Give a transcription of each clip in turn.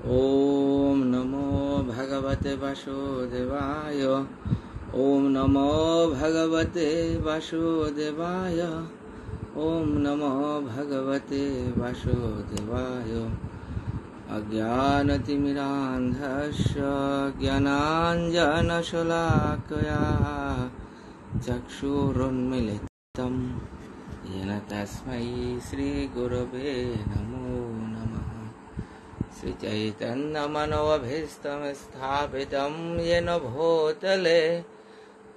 ओम नमो भगवते वासुदेवाय। ओम नमो भगवते वासुदेवाय। ओम नमो भगवते वासुदेवाय। अज्ञानतिमिरान्धस्य ज्ञानाञ्जनशलाकया चक्षुरुन्मीलितं येन तस्मै श्रीगुरवे नमो नमः। श्रीचैतन्यमनोभीष्टं स्थापितं येन भूतले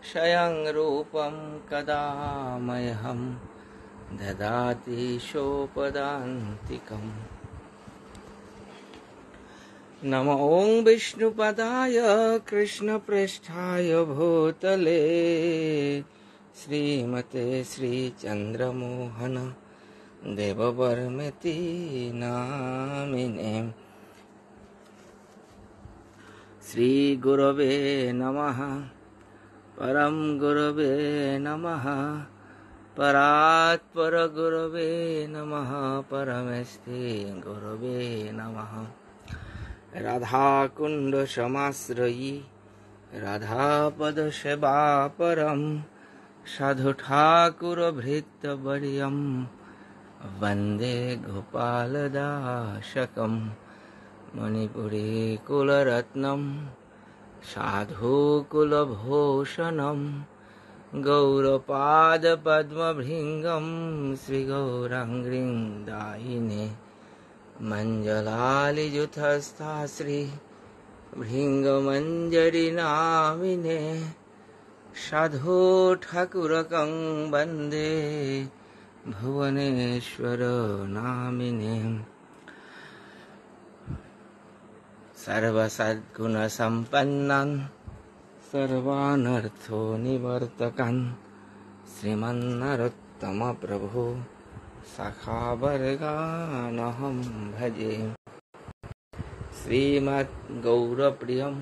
स्वयं रूपं कदा मह्यं ददाति सोपदान्तिकम्। नमो ॐ विष्णुपदाय कृष्णप्रेष्ठाय भूतले श्रीमते श्रीचन्द्रमोहन देववर्मेति नामिने। श्रीगुरवे नमः। परं गुरवे नमः। परात्परगुरवे नमः। परमेष्ठि गुरवे नमः। राधाकुण्ड समाश्रयी राधापदसेवापरं साधु ठाकुर भृत्यवर्यं वन्दे गोपालदासकं मणिपुरी कुलरत्नं साधुकुलभूषणं गौरपादपद्मभृङ्गं श्रीगौराङ्गीं दायिने मञ्जलालियुथस्था श्री भृङ्गमञ्जरीनामिने साधु ठाकुरकं वन्दे भुवनेश्वर नामिने। सर्वसद्गुणसम्पन्नं सर्वानर्थनिवर्तकं श्रीमन्नरोत्तमप्रभु सखावर्गानहं भजे। श्रीमद्गौरप्रियं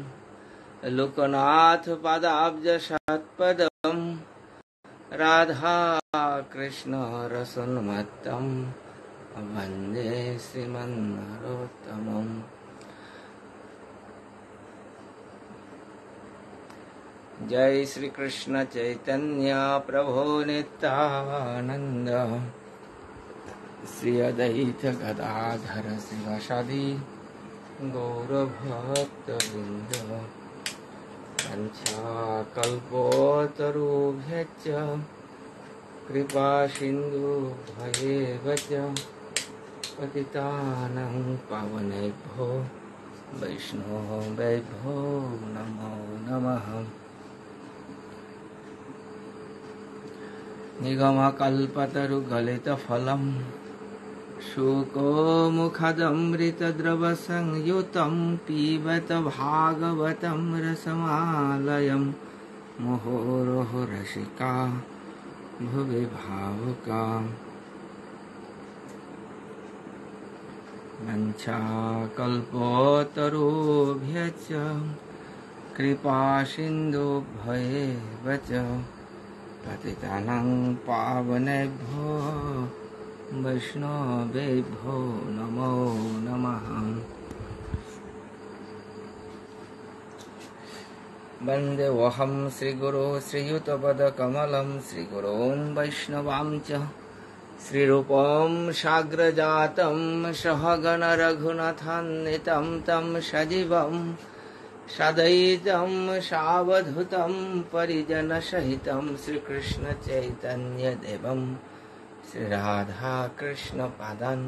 लोकनाथपादाब्जशतपदं राधाकृष्णरसोन्मत्तं वन्दे श्रीमन्नरोत्तमम्। जय श्री कृष्ण चैतन्य प्रभु नित्यानंद श्री अद्वैत गदाधर शिवासादि गौरभक्तवृन्द। वंशाकल्पतरुभ्यश्च कृपा सिन्धुभ्येव च पतितानां पावनेभ्यो वैष्णवेभ्यो नमो नमः। निगमकल्पतरुगलितफलम् शुकोमुखदमृतद्रवसंयुतं पिबत भागवतं रसमालयं मुहुर्मुहुः रसिका भुवि भावुका। वंशाकल्पतरुभ्यश्च कृपासिन्धुभ्येव च पतितानां पावनेभ्यो वैष्णवेभ्यो नमो नमः। वन्देऽहं श्रीगुरो श्रीयुतपदकमलं श्रीगुरोन् वैष्णवां च श्रीरूपं साग्रजातं सहगण रघुनाथान्वितं तं सजीवं सदैतं सावधूतं परिजनसहितं श्रीकृष्ण चैतन्यदेवं श्रीराधाकृष्णपादान्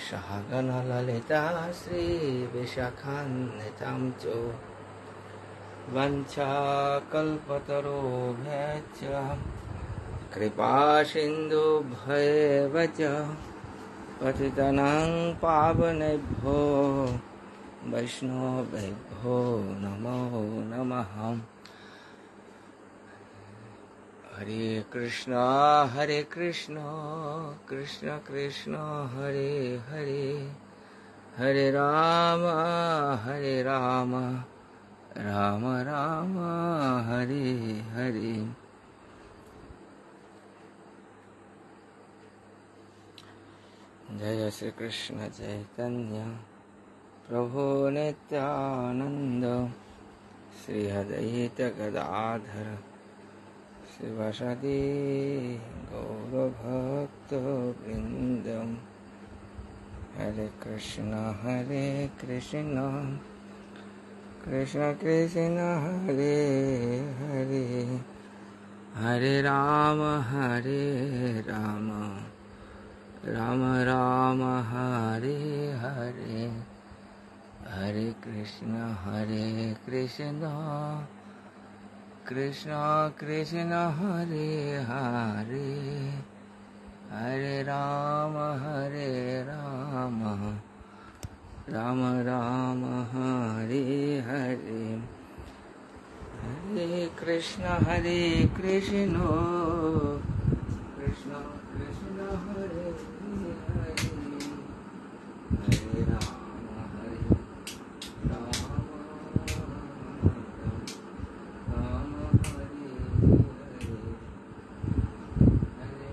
सहगण ललिता श्रीविशाखान्वितं च। वंशाकल्पतरुभ्यश्च कृपासिन्धुभ्येव च पतितानां पावनेभ्यो वैष्णवेभ्यो नमो नमः। हरे कृष्णा कृष्ण कृष्ण हरे हरे हरे राम राम राम हरे हरे। जय श्री कृष्ण चैतन्य प्रभो नित्यानंद श्री अद्वैत गदाधर शिवसदि गौरभक्त वृंदम हरे कृष्ण कृष्ण कृष्ण हरे हरे हरे राम राम राम हरे हरे हरे कृष्ण कृष्ण कृष्ण हरे हरे हरे राम राम राम हरे हरे हरे कृष्ण कृष्ण कृष्ण हरे हरे हरे राम राम हरे हरे हरे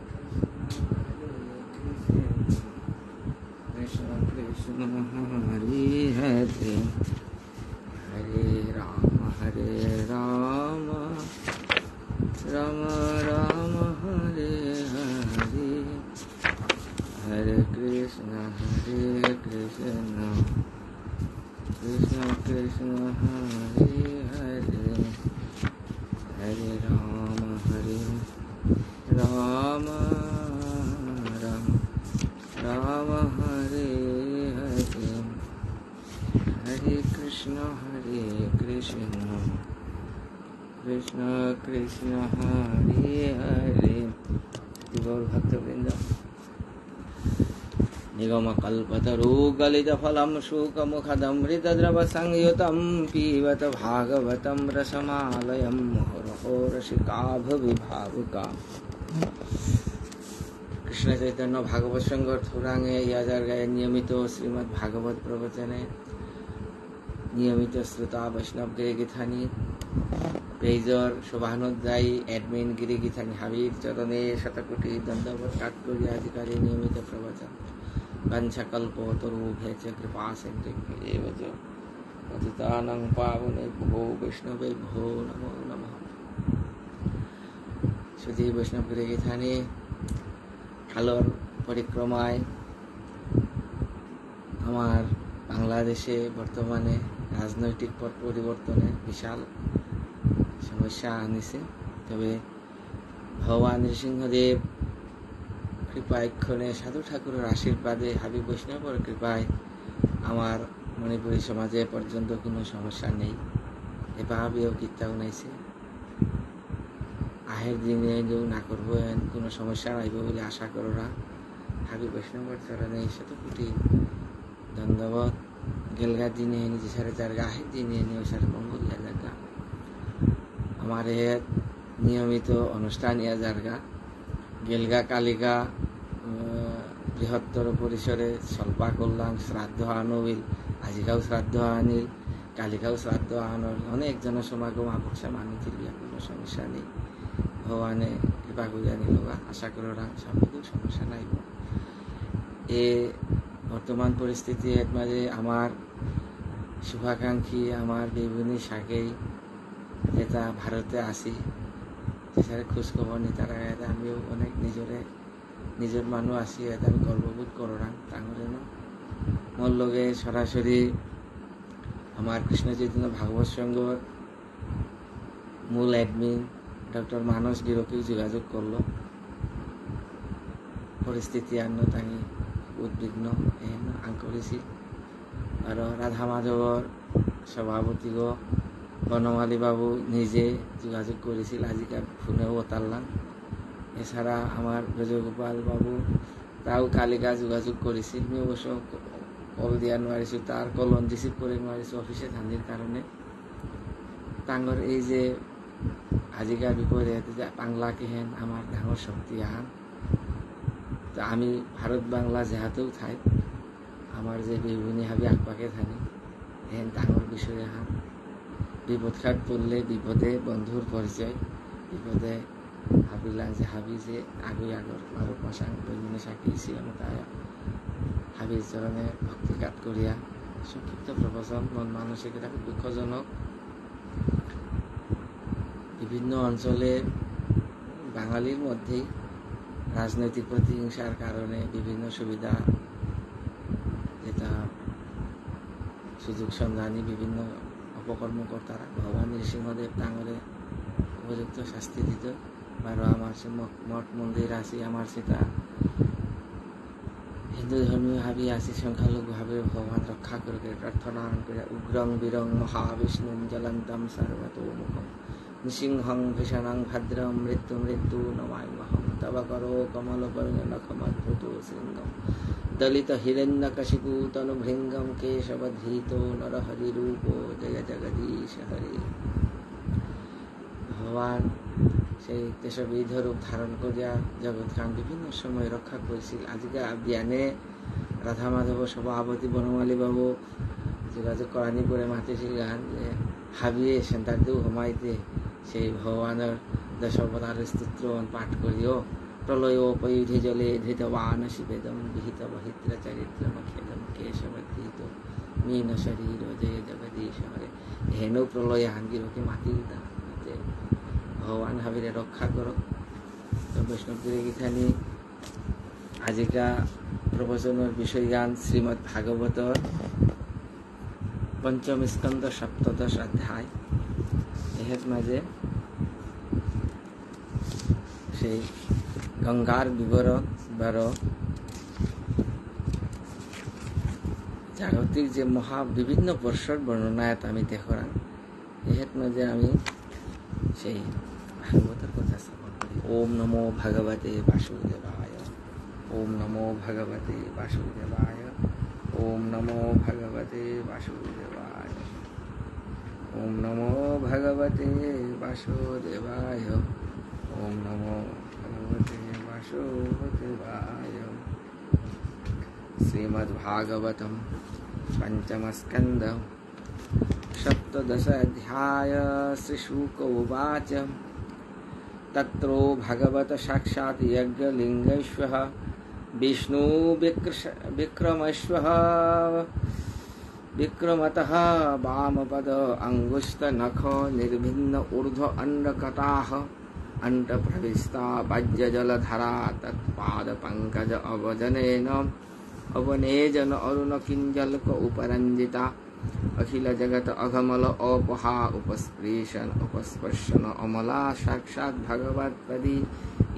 कृष्ण कृष्ण हरे हरे हरे राम राम राम हरे हरे हरे कृष्ण कृष्ण कृष्ण हरे हरे हरे राम राम राम हरे हरे हरे कृष्ण कृष्ण कृष्ण हरे हरे गौर भक्तवृंद निगम कल्पतरु गलित फलम शुकमुखदमृतद्रव संयुतं पीबत भागवतं रसमालयं मुहुर्मुहुः रसिका भुवि भावुका कृष्ण चैतन्य भागवत संघ थोरांगे याजार गाये नियमित श्रीमद् भागवत प्रवचने नियमित श्रोता वैष्णव गिरे गीथानी पेजर शोभानुध्यायी एडमिन गिरे गीथानी हाबीर चरणे शतकोटि दंडवत काटकोरी अधिकारी नियमित प्रवचन वंशकल्पतरुभ्यश्च कृपा सिन्धुभ्येव च पतितानां पावनेभ्यो वैष्णवेभ्यो नमो नमः। श्रुति वैष्णव गिरे गीथानी আলোর পরিক্রমায় আমার বাংলাদেশে বর্তমানে রাজনৈতিক পট পরিবর্তনের বিশাল সমস্যা আনিছে। তবে ভগবান নৃসিংহদেব কৃপাক্ষণে সাধু ঠাকুরের আশীর্বাদে হাবি বৈষ্ণবর কৃপায় আমার মণিপুরী সমাজে পর্যন্ত কোনো সমস্যা নেই। এভাবেও কীর্তা উনাইছে আহের দিনে যে না করবো কোনো সমস্যা আইব বলে আশা করোরা হাবি বৈষ্ণবর চরণে শতকোটি ধন্যবাদ। গেলগা দিনে নিজে সাড়ে চারগা আহের দিনে নিয়ে সাড়ে মঙ্গল জায়গা আমার নিয়মিত অনুষ্ঠান ইয়া জায়গা গেলগা কালিকা বৃহত্তর পরিসরে স্বল্পা করলাম শ্রাদ্ধ আনবিল আজিকাও শ্রাদ্ধ আনিল কালিকাও শ্রাদ্ধ আনল অনেক জনসমাগম আপসা মানিছিল কোনো সমস্যা নেই। ভগবানে কৃপা করে আনিলগা আশা করা সামনে সমস্যা নাই। এ বর্তমান পরিস্থিতি এর মাঝে আমার শুভাকাঙ্ক্ষী আমার বিভিন্ন শাখেই যেটা ভারতে আসি সেখানে খোঁজখবর নি তারা আমিও অনেক নিজের মানুষ আসি এটা আমি গর্ববোধ করাম তাহলে মোর লগে সরাসরি আমার কৃষ্ণ চৈতন্য ভাগবত সংঘর মূল অ্যাডমিন ডক্টর মানস গিরকেও যোগাযোগ করলো পরিস্থিতি আন্ন তাঙি উদ্বিগ্ন আং করেছি আর রাধা মাধবর সভাপতি বনমালী বাবু নিজে যোগাযোগ করেছিল আজিকার ফোনেও ওতারলাম। এছাড়া আমার ব্রজগোপাল বাবু তাও কালিকা যোগাযোগ করেছিল আমি অবশ্য কল দিয়া নোৱাৰিছোঁ তার কলন রিসিভ করে নোৱাৰিছোঁ অফিসে থান্দির কারণে তাঙ্গর এই যে আজিকার বিপরীতে যে বাংলা কেহেন আমার ডাঙর শক্তি আহান তো আমি ভারত বাংলা যেহাতেও থাই আমার যে বিভূনি হাবি আকপাকে থানি হেন ডাঙর বিষয় আহান বিপদ খাট পড়লে বিপদে বন্ধুর পরিচয় বিপদে ভাবিলাম যে হাবি যে আগুই আগর আরো পাশাং বৈগুণে সাক্ষী ছিলাম তাই হাবির চরণে ভক্তিঘাত করিয়া সংক্ষিপ্ত প্রবচন মন মানসিকতা খুব দুঃখজনক। বিভিন্ন অঞ্চলে বাঙালির মধ্যেই রাজনৈতিক প্রতিহিংসার কারণে বিভিন্ন সুবিধা যেটা সুযোগ সন্ধানী বিভিন্ন অপকর্মকর্তারা ভগবান নৃসিংহদেব টাঙরে উপযুক্ত শাস্তি দিত। বারো আমার মঠ মন্দির আছে, আমার সেটা হিন্দু ধর্মীয় ভাবি আছে, সংখ্যালঘু ভাবে ভগবান রক্ষা করে প্রার্থনা করে উগ্রং বীরং মহাবিষ্ণু জ্বলন্তম সর্বতোমুখম নৃসিংহং ভীষণং ভদ্রম মৃত্যু মৃত্যু নমাম্যহম তব করো কমল পরিণখমদ্ভুত শৃঙ্গম দলিত হিরণ্যকশিপু তনুভৃঙ্গম কেশবধৃত নরহরি রূপ জয় জগদীশ হরে। ভগবান সেই কেশবিধ রূপ ধারণ করিয়া জগৎখান বিভিন্ন সময় রক্ষা করেছিল। আজকে বিয়ানে রাধা মাধব সভাপতি বনমালী বাবু যোগাযোগ করানি করে মাতিছিল গান যে হাবিয়ে সেন্টারদেও হমাইতে সেই ভগবানের দশাবতার স্তোত্র পাঠ করিও প্রলয় পয়ুধি জলে ধৃতবান শিবেদম বিহিত বহিত্র চরিত্র মখেদম কেশবধৃত মীন শরীর জয় জগদীশ হরে। হেনু প্রলয় হাঙ্গিরকে মাতি ভগবান হাবিরে রক্ষা করো। তো বৈষ্ণবপুরে গীতানি আজিকা প্রবচনের বিষয় গান শ্রীমৎ ভাগবতর পঞ্চম স্কন্ধ সপ্তদশ অধ্যায়। এর মাঝে সেই গঙ্গার বিবরণ বারো জাগতিক যে মহা বিভিন্ন বর্ষর বর্ণনায়ত আমি দেখলাম। এর মাঝে আমি সেই ভাগবতের কথা শ্রবণ করি। ওম নমো ভগবতে বাসুদেবায়, ওম নমো ভগবতে বাসুদেবায়, ওম নমো ভগবতে বাসুদেবায়, ওম নমো ভগবতে বাসুদেবায়, ওম নমো ভগবতে বাসুদেবায়। শ্রীমদ্ভাগবতম পঞ্চম স্কন্ধ सप्तदश अध्याय। श्री शुक उवाच तत्रो भगवत साक्षात् यज्ञलिंगेश्वः विष्णु विक्रमश्वः विक्रमतः वामपद अंगुष्ठनख निर्भिन्न ऊर्ध्व अंडकटाः अंतप्रविष्टा वज्रजलधरा तत्पाद पंकज अवनेजन अरुण किंजल्क उपरंजिता अखिल जगत अघमल अपहा उपस्पर्शन अमला साक्षात् भगवत्पदी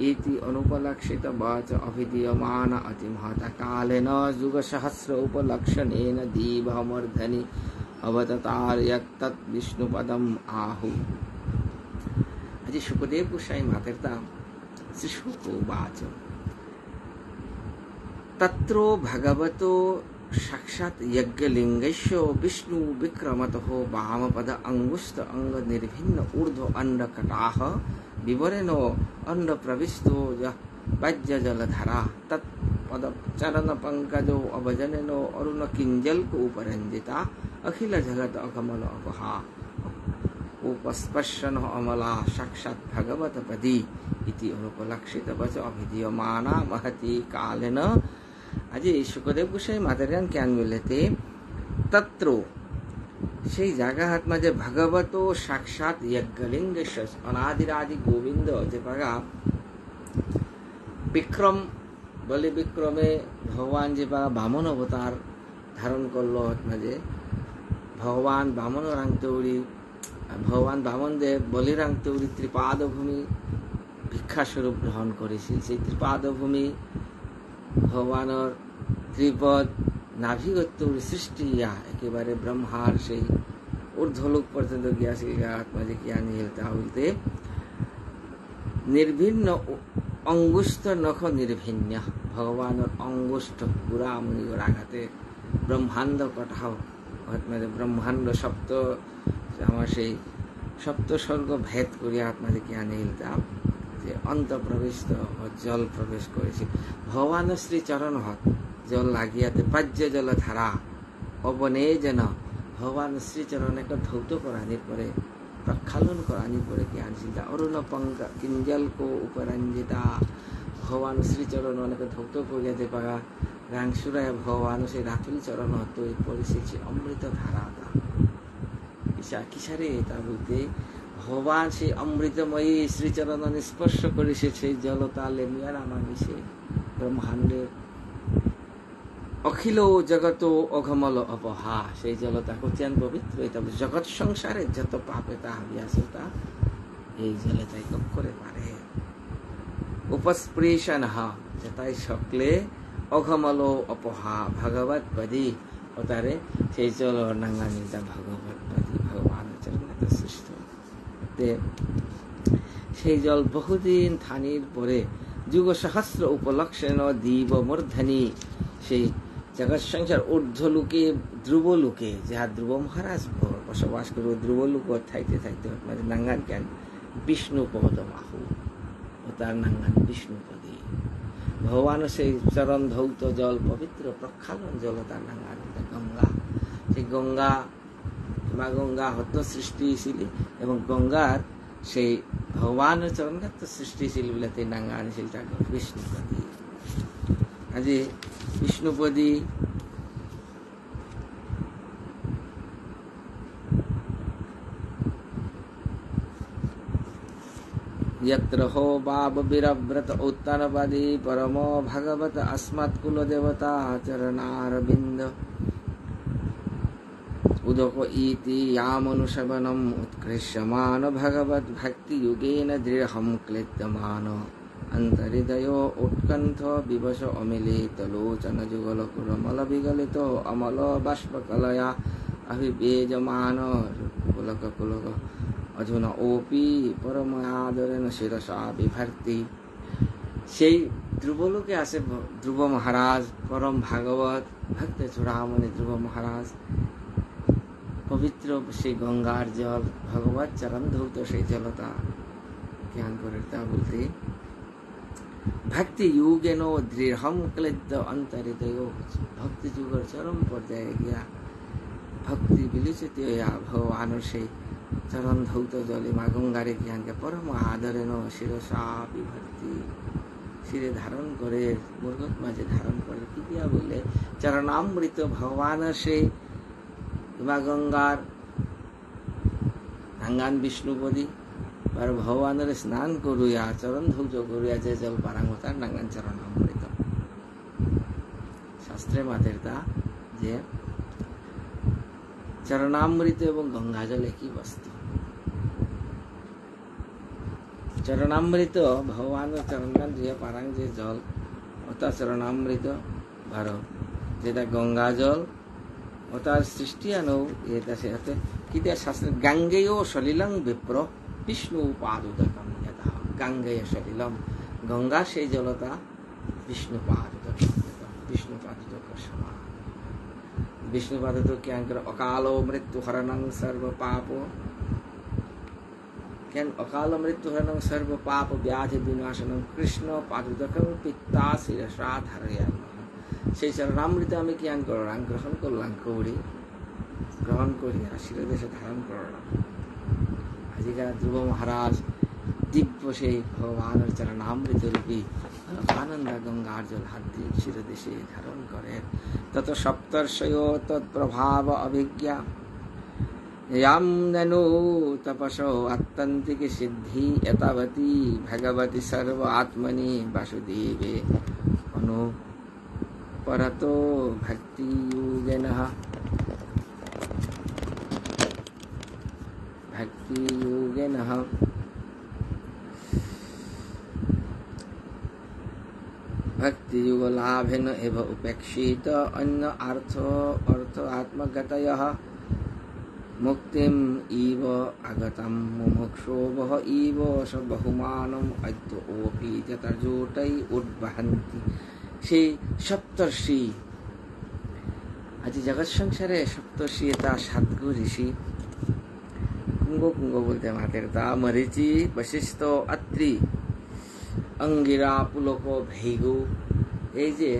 इति अनुपलक्षित वाच अभिधीयमान अतिमहत कालेन युग सहस्र उपलक्षणेन दीभमर्धनि अवततार यत्तत् विष्णुपदम आहु। আজি শুকদেব গোসাই মাতেরতা শ্রী শুক উবাচ তত্র ভগবতো साक्षात् यज्ञलिंगस्य विष्णु विक्रमतः वामपद अंगुष्ठ अंग निर्भिन्न ऊर्ध्व अंडकटाः विवरेण अंड प्रविष्टो यः वज्रजलधरा तत्पद चरण पंकजो अभजनेन अरुण किंजल्क उपरंजिता अखिल जगत अकमल अपहा उपस्पर्शन अमला साक्षात् भगवतपदी इति अनुपलक्षित वच अभिधीयमाना महती कालेन। আজি শুকদেব গোসাই মাতারিয়ান জ্ঞান মিলেতে তত্র সেই জায়গাহাত মাঝে ভগবত সাক্ষাৎ যজ্ঞলিঙ্গেশ্বর অনাদিরাদি গোবিন্দ যে পাগা বিক্রম বলে বিক্রমে ভগবান যে পাগা বামন অবতার ধারণ করলো মাঝে ভগবান বামন রাংতৌরি ভগবান বামন দেব বলি রাংতৌরি ত্রিপাদভূমি ভিক্ষাস্বরূপ গ্রহণ করেছিল। সেই ত্রিপাদভূমি ভগবানের ত্রিপদ নাভিগত্য সৃষ্টি একেবারে ব্রহ্মার সেই ঊর্ধ্বলোক পর্যন্ত গিয়াছিল। মাঝে কি আনি হেলতে হইতে निर्भिन्न अंगुष्ठ नख निर्भिन्न भगवान अंगुष्ठ पूरा मुनि आघाते ब्रह्मांड कटाओ आत्मा ब्रह्मांड सप्त से सप्त स्वर्ग भेद कर आत्मा कि आने अंत प्रवेश जल प्रवेश कर भगवान श्री चरण हत जल लागियाते पाज्य जल धारा अवने जन भगवान श्री चरण एक धौत करानी पड़े प्रक्षालन करानी पड़े कि आनसिता अरुण पंक किंजल को उपरंजिता भगवान श्री चरण अनेक धौत कर पागा রাংসুরায় ভগবান সেই রাতুল চরণ তৈ পরিশেছে অমৃত ধারাতা কিসারে তা বলতে ভগবান সেই অমৃতময়ী শ্রীচরণ স্পর্শ করেছে সেই জলতা লেমিয়ার আমার সে ব্রহ্মাণ্ডের অখিল জগত অঘমল অপহা সেই জলতা অত্যন্ত পবিত্র এটা জগৎ সংসারে যত পাপে তা হাবিয়াছে তা এই জলতাই কপ করে পারে উপস্পৃশন যেটাই সকলে অঘমল অপহা ভগবত পদী ওতারে সেই জল নাঙ্গানি যা ভগবত পদী ভগবান চরণে সৃষ্ট সেই জল বহুদিন থানির পরে যুগ সহস্র উপলক্ষণ দীব মূর্ধনি সেই জগৎ সংসার ঊর্ধ্বলোকে ধ্রুবলোকে যাহা ধ্রুব মহারাজ বসবাস করে ধ্রুবলোক থাইতে থাইতে মানে নাঙ্গান জ্ঞান বিষ্ণুপদ বাহু ও তার নাঙ্গান বিষ্ণুপদী ভগবান সেই চরণ ধৌত জল পবিত্র প্রক্ষালন জল তার নাঙ্গান গঙ্গা সেই গঙ্গা মা গঙ্গা হত সৃষ্টি ছিল এবং গঙ্গার সেই ভগবানের চরণগাত্র সৃষ্টি ছিল বলে তাই নাঙ্গান ছিল তাকে বিষ্ণুপদী আজি বিষ্ণুপদী यत्र हो बाब बिरव्रत उत्तरपदी परमो भगवत अस्मत्कुल देवता चरणारविंद उदको इति यामनुशवनम उत्कृष्यमान भगवत भक्ति युगेन दृढ़हम क्लिद्यमान अंतरिदयो उत्कंठ विवश अमिलित लोचन जुगल कुरमल विगलित अमल बाष्पकलया अभिवेजमान पुलक पुलक अधुना ओपी परम आदरेण शिरसा विभर्ति সেই ধ্রুবলোকে আছে ধ্রুব মহারাজ পরম ভাগবত ভক্ত চূড়ামণি ধ্রুব মহারাজ পবিত্র সেই গঙ্গার জল ভগবত চরণ ধৌত সেই জলতা জ্ঞান করে তা বলতে ভক্তি যুগেন দৃঢ়ম ক্লিদ্য অন্তরিদয় ভক্তি যুগের চরম পর্যায়ে গিয়া ভক্তি বিলিচিত হইয়া ভগবানের সেই চরণ ধৌত জলে মা গঙ্গারে জ্ঞানকে পরম আদরেণ শিরসা বিভর্তি শিরে ধারণ করে মূর্গত মাঝে ধারণ করে কি দিয়া বললে চরণামৃত ভগবানের সেই মা গঙ্গার নাঙ্গান বিষ্ণুপদী আর ভগবানের স্নান করিয়া চরণ ধৌত করিয়া যে জল পারাঙ্গতার নাঙ্গান চরণামৃত শাস্ত্রে মাতের তা যে চরণামৃত এবং গঙ্গা জল একই বস্তু চরণামৃত ভগবানের চরণগান ধুয়ে পারাং যে জল ওটা চরণামৃত ভার যেটা গঙ্গা জল ওটার সৃষ্টি আনো এটা সে হাতে কিতা শাস্ত্র গাঙ্গেয় সলিলং বিপ্র বিষ্ণু পাদুদকম যথা গাঙ্গেয় সলিলম গঙ্গা সেই জলতা বিষ্ণু পাদুদকম বিষ্ণু পাদুদক সমান विष्णु पादुक क्या कर अकालो मृत्यु हरणं सर्व पाप क्या अकाल मृत्यु हरणं सर्व पाप व्याधि विनाशनं कृष्ण पादुकं पित्ता शिरसा धारयामः সেই চরণামৃত আমি জ্ঞান করলাম গ্রহণ করলাম কৌড়ি গ্রহণ করিয়া শিরদেশে ধারণ করলাম আজিকার ধ্রুব মহারাজ দিব্য সেই ভগবানের চরণামৃত রূপী আনন্দ গঙ্গার জল হাত দিয়ে শিরদেশে ধারণ করেন তত সপ্তর্ষয় তৎপ্রভাব অভিজ্ঞা यां ननु तपसो अत्यंतिक सिद्धि यतावती भगवती सर्व आत्मनि वासुदेवे अनु परतो भक्ति योगेनः भक्ति युग लाभेन एव उपेक्षित अन्य अर्थ आत्मगतयः मुक्तिम इव आगतम मुमुक्षोभः इव स बहुमानम् अद्य ओपि ततर्जोटै उद्वहन्ति সেই সপ্তর্ষি আজি জগৎ সংসারে সপ্তর্ষি তা সাতগু ঋষি কুঙ্গ কুঙ্গ বলতে মাতের তা মরিচি বশিষ্ঠ অত্রি অঙ্গিরা পুলক ভৈগু এই যে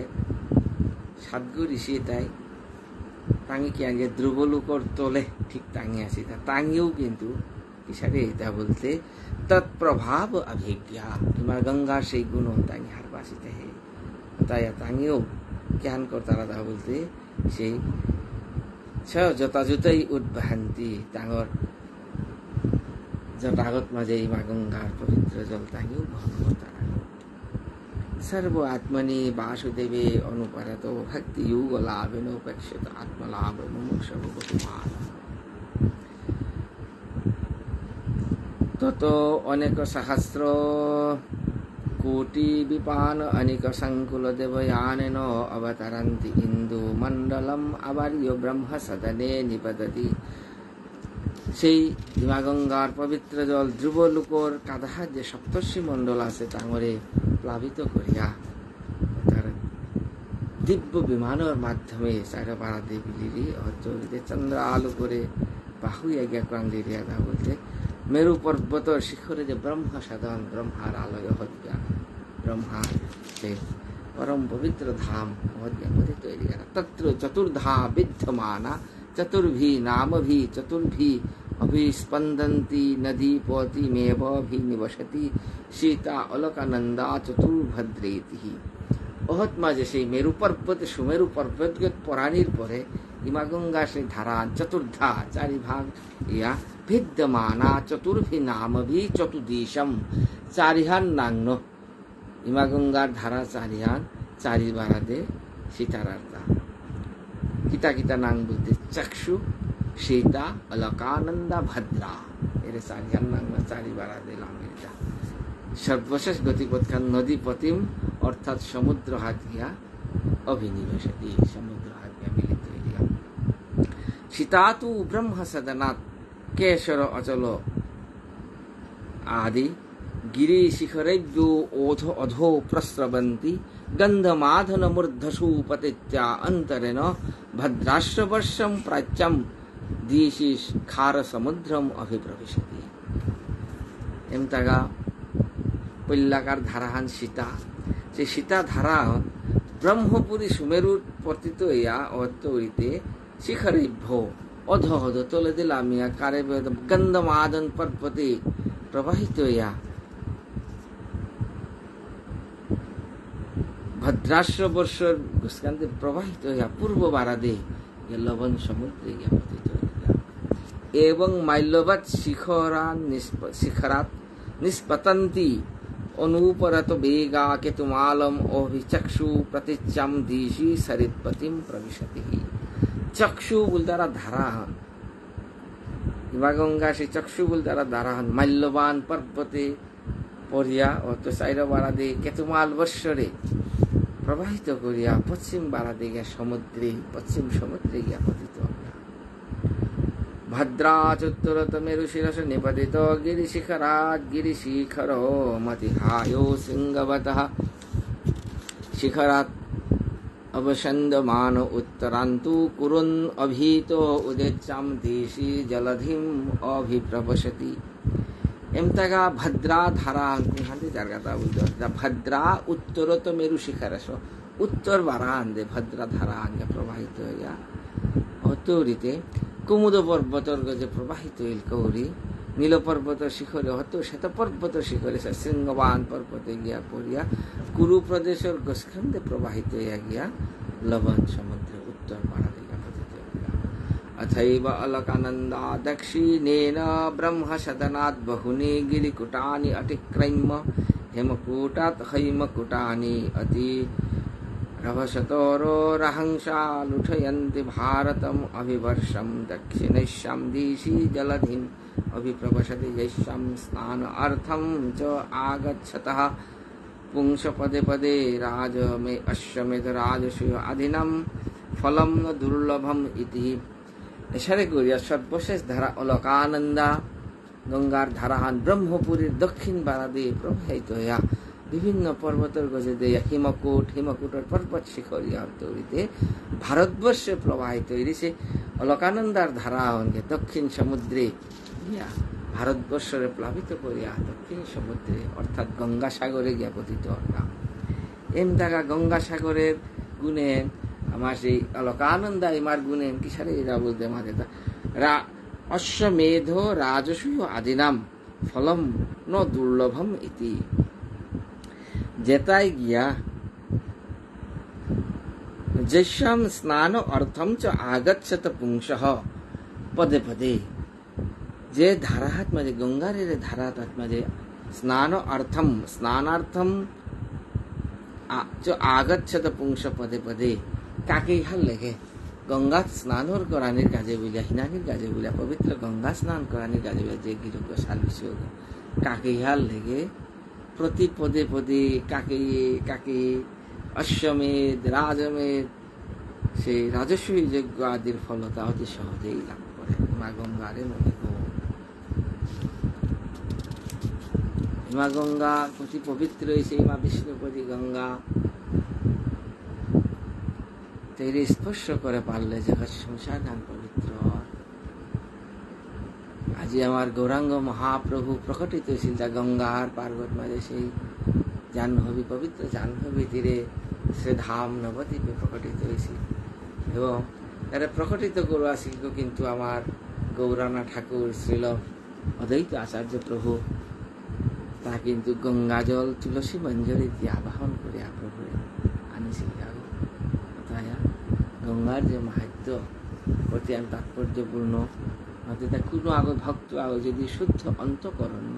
সাতগু ঋষি তাই টাঙি কি আগে ধ্রুবলোকর তোলে ঠিক টাঙি আসি তা টাঙিও কিন্তু কিসারে এটা বলতে তৎপ্রভাব অভিজ্ঞা তোমার গঙ্গা সেই গুণ টাঙি হার বাসিতে হে তাই টাঙিও জ্ঞান কর্তা রাধা বলতে সেই যথাযথই উদ্বাহান্তি ডাঙর জটাগত মাঝে মা গঙ্গার পবিত্র জল তাঙিও বহন করতা সর্ব আত্মনি বাসুদেবে অনুপারত ভক্তি যোগ লাভেন উপেক্ষিত আত্মলাভ মুমুক্ষুঃ গতিমান তত অনেক সহস্র কোটি বিপান অনেক সংকুল দেবয়ানেন অবতরন্তি ইন্দু মণ্ডলম আবার্য ব্রহ্ম সদনে নিপততি সেই হিমাগঙ্গার পবিত্র জল ধ্রুবলোকর কাঁধা যে সপ্তর্ষি মণ্ডল আছে তাঙরে প্লাবিত করিয়া তার দিব্য বিমানের মাধ্যমে চারপাড়া দেবীলিরি অচরিতে চন্দ্র আলো করে বাহুয়া গিয়া ক্রাঙ্গিরিয়া দা বলতে মেরু পর্বতর শিখরে যে ব্রহ্ম সাধন ব্রহ্মার আলয় হত্যা ব্রহ্মার যে পরম পবিত্র ধাম হত্যা তৈরি তত্র চতুর্ধা বিদ্যমানা চতুর্ভি নামভি চতুর্ভি অভিস্পন্দন্তি নদী পতি মেভি নিবসতি সীতা অলকানন্দা চতুর্ভদ্রেতি অহৎমা যে সেই মেরু পর্বত সুমেরু পর্বতকে পরাণীর পরে হিমাগঙ্গা সেই ধারা চতুর্ধা চারি ভাগ ইয়া বিদ্যমানা চতুর্ভি নামভি চতুর্দিশম চারিহান নাঙ্গ হিমাগঙ্গার ধারা চারিহান চারি বারাদে সীতারার্দা কিতা কিতা নাং বলতে চক্ষু সীতা অলকানন্দা ভদ্রা এর চারিহান নাং চারি বারাদে লাঙ্গিতা সর্বশেষ গতিপথখান নদী পতিম অর্থাৎ সমুদ্র হাত গিয়া অভিনিবেশতি সমুদ্র হাত গিয়া মিলিত হইয়া সীতা তু ব্রহ্ম সদনাৎ কেশর অচল আদি গিরি শিখরেভ্যো অধো প্রস্রবন্তি গন্ধমাধন মূর্ধসু পতিত্য়া অন্তরেণ ভদ্রাশ্রবর্ষম প্রাচ্যম দিশি খার সমুদ্রম অভিপ্রবিশতি এমতাগা পল্লাকার ধারাহান সীতা সেই সীতা ধারাহান ব্রহ্মপুরী সুমেরু পতিত ইয়া অতরিতে শিখরেভ্য অধ অধ তোলে দিলামিয়া কারে গন্ধমাদন পর্বতে প্রবাহিত ইয়া ভদ্রাশ্র বর্ষর গুসকান্তে প্রবাহিত হইয়া পূর্ব বারাদে লবণ সমুদ্রে গিয়া পতিত হইয়া এবং মাল্যবাদ শিখরাত নিষ্পতন্তি অনুপরত বেগা কেতুমালম অভিচক্ষু প্রতিচ্ছাম দিশি সরিৎপতিম প্রবিশতি চক্ষু বলতারা ধারাহন হিমাগঙ্গা সেই চক্ষু বলতারা ধারাহন মাল্যবান পর্বতে পড়িয়া অত চাইর বারাদে কেতুমাল বৎসরে প্রবাহিত করিয়া পশ্চিম বারাদে গিয়া সমুদ্রে পশ্চিম সমুদ্রে গিয়া পতিত ভদ্রা চতুরত মেরু শিরস নিপতিত গিরিশিখরাত গিরিশিখর মতিহায়ো সিংহবত শিখরাত অবসন্দমান উত্তরান্তু কুরুন অভীত উদেচ্ছাম দিশি জলধিম অভিপ্রবসতি এমতাগা ভদ্রা ধারা হাতে জায়গাটা বলতে ভদ্রা উত্তরত মেরু শিখরস উত্তর বারান্দে ভদ্রা ধারা আঙ্গে প্রবাহিত হইয়া অতরিতে কুমুদ পর্বতর গজে প্রবাহিত হইল কৌরি নীল পর্বত শিখরে হতো শ্বেত পর্বত শিখরে শৃঙ্গবান পর্বতে গিয়া পড়িয়া কুরু প্রদেশের গোস্কন্ধে প্রবাহিত হইয়া গিয়া লবণ সমুদ্রে উত্তর বারাদে গিয়া পতিত হইয়া অথৈব অলকানন্দা দক্ষিণেন ব্রহ্ম সদনাৎ বহুনি গিরিকুটানি অতিক্রম্য হেমকূটাৎ হৈমকূটানি অতি রভসতোরহংসা লুঠয়ন্তি ভারতম অভিবর্ষম দক্ষিণেশ্যাম দিশি জলধিম অভিপ্রবসতি যৈশ্যাম স্নান অর্থম চ আগচ্ছতঃ পুংস পদে পদে রাজমে অশ্বমেধ রাজসূয় আধীনম ফলম দুর্লভম ইতি এসারে করিয়া সর্বশেষ ধারা অলকানন্দা গঙ্গার ধারাহান ব্রহ্মপুরীর দক্ষিণ বারাদে প্রবাহিত হইয়া বিভিন্ন পর্বতের গজে দেয়া হিমকূটের পর্বত শিখরিয়া তৈরিতে ভারতবর্ষে প্রবাহিত হইছে অলকানন্দার ধারাহানকে দক্ষিণ সমুদ্রে গিয়া ভারতবর্ষরে প্লাবিত করিয়া দক্ষিণ সমুদ্রে অর্থাৎ গঙ্গাসাগরে গিয়া পতিত হলাম এমতাগা গঙ্গাসাগরের গুণে আমার সেই অলকানন্দা ইমার গুণে কিসারে এরা বলতে মাঝে অশ্বমেধ রাজসূয় আদিনাম ফলম ন দুর্লভম ইতি যেতাই গিয়া যেস্যাম স্নান অর্থম চ আগচ্ছত পুংসঃ পদে পদে, যে ধারাহাত म्हणजे गंगारे धारात म्हणजे स्नानार्थम जो আগচ্ছত পুংস পদে পদে, কাকে ইহার লেগে গঙ্গা স্নানর করানির কাজে বলিয়া, হিনানির কাজে বলিয়া, পবিত্র গঙ্গা স্নান করানির কাজে বলিয়া যে গিরক সালবিষি হোক, কাকে ইহার লেগে প্রতি পদে পদে কাকে কাকে অশ্বমেধ রাজমেধ সেই রাজস্বী যজ্ঞ আদির ফলতা অতি সহজেই লাভ করে। মা গঙ্গারে মনে গো, মা গঙ্গা অতি পবিত্র, সেই মা বিষ্ণুপতি গঙ্গা তেরে স্পর্শ করে পারলে জগৎ সংসার গান পবিত্র। আজি আমার গৌরাঙ্গ মহাপ্রভু প্রকটিত হয়েছিল তা গঙ্গার পার্বত মাঝে, সেই জাহ্নবী পবিত্র জাহ্নবী তীরে সে ধাম নবদ্বীপে প্রকটিত হয়েছিল এবং এরা প্রকটিত করুয়া শিল্প কিন্তু আমার গৌরাঙ্গ ঠাকুর শ্রীল অদ্বৈত আচার্য প্রভু তা কিন্তু গঙ্গা জল তুলসী মঞ্জরি দিয়ে আবাহন করিয়া প্রভু আনিছিল। গঙ্গার যে মাহাত্য অতি তাৎপর্যপূর্ণ, কোনো আগে ভক্ত আগে যদি শুদ্ধ অন্তঃকরণ